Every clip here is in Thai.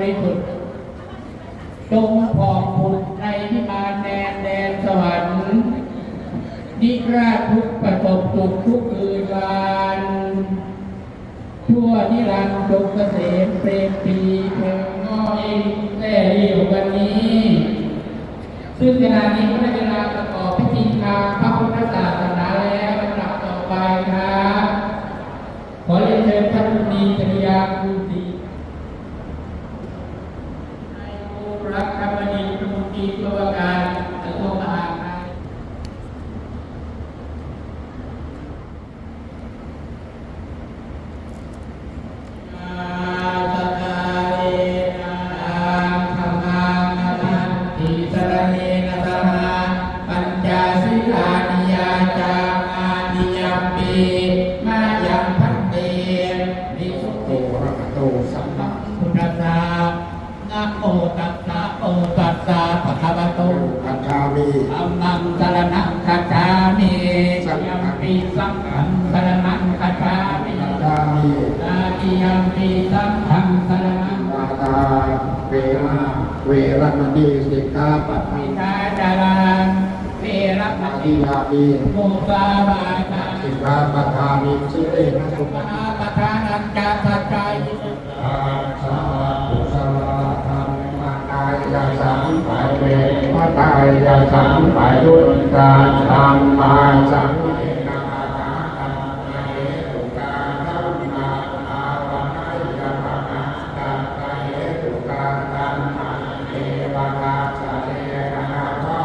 ริสุทธิ์จงพองผุดในวิมานแดนสวรรค์นิราชทุกประสบสุขทุกคืนวันทั่วนิรันดร์จงเกษมเปรมปรีเถิดน้อยแล่เลี้ยววันนี้ซึ่งขณะนี้ก็ได้เวลาประกอบพิธีทางพระพุทธศาสนาแล้วลำดับต่อไปครับขอเรียนเชิญท่านผู้มีจริยาภูสีนายโอรักธรรมดีรัฐมนตรีว่าการกระทรวงมหาดไทยนะโมตัสสะโอตัสสะภะคะวะโตอะระหะโตสัมมาสัมพุทธัสสะธัมมังสรณังคัจฉามิยัมปิสังฆังสรณังคัจฉามินาติยัมปิสังฆังสรณังคัจฉามิเวรมณีสิกขาปะทัง วิชาจารังเวรม อาทิ ณี ยามี โมสาวาทา สิกขาปะทามิสิเรนะสุป ปาปะทานันจาสัจจาย อาสาธุสวาธรรมกายาสังไปเวทกายาสังไปด้วยการธรรมาสังเวนาคาธรรมะเอตุกาธรรมาอาวะนายะปะนะตัตตะเอตุกาธรรมะเอวะกาสะเอนะนะวะ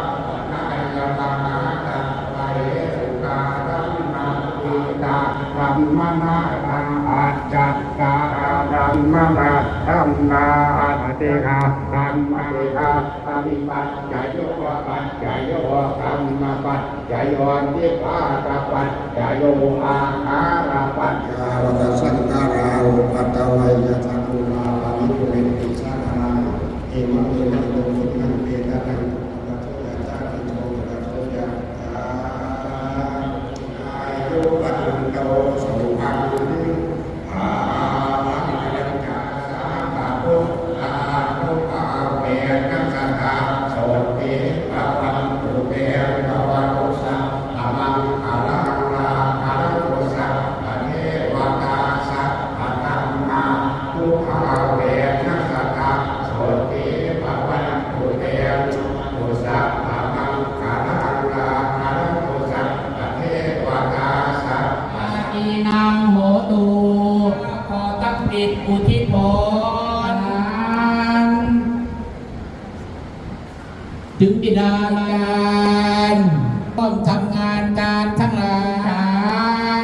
นายะปะนะตัตตะเอตุกาธรรมะอิตาธรรมนาทังอาจักกาธรรมนาธรรมาอติฆาธรรมติฆาปฏิปัจจโยปัจจโยธรรมปัจจโยนิพพานปัจจโยอาหารปัจจโยสังขาราอุปัตตวัยสังฆาปามิปุเรติสานาเอวะเมวะโตสุขังเปตะนังปัจจยจาริโตปัจจยอายุปัจจุโตสุขังอาภังกัจจาสาภะพุทธานุภาเวนัสสะโสติภะวันตุเตภะวันตุสัพพะมังคารังลาภะตุสัพพะเทวตาสัพพะธัมมาทุกขาเวนัสสะโสติภะวันตุเตตุสัพพะมังคารังลาภะตุสัพพะเทวตาสัพพะ อีนางโหตูขอตั้งจิตอุทิศผลถึงบิดาลานต้องทำงานการทั้งหลาย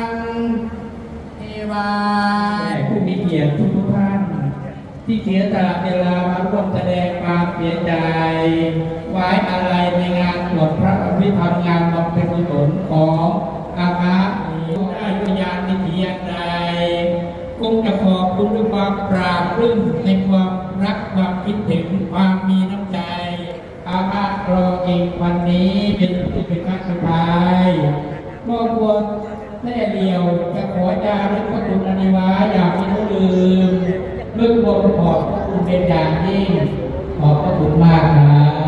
เทวาผู้มีเกียรติทุกท่านที่เสียสละเวลามาร่วมแสดงความเสียใจไว้อาลัยในงานสวดพระอภิธรรมงานบำเพ็ญกุศลของอาภาได้วิญญาณวิถีอันใดคงจะขอบคุณด้วยความปราบปลื้มในความรักความคิดถึงความมีน้ำใจอาภารออีกวันนี้เป็นครั้งสุดท้ายครอบครัวแม่เดียวจะขอจารึกพระคุณอนิวาอย่างไม่ต้องลืมด้วยความขอบพระคุณเป็นอย่างยิ่งขอบพระคุณมากครับ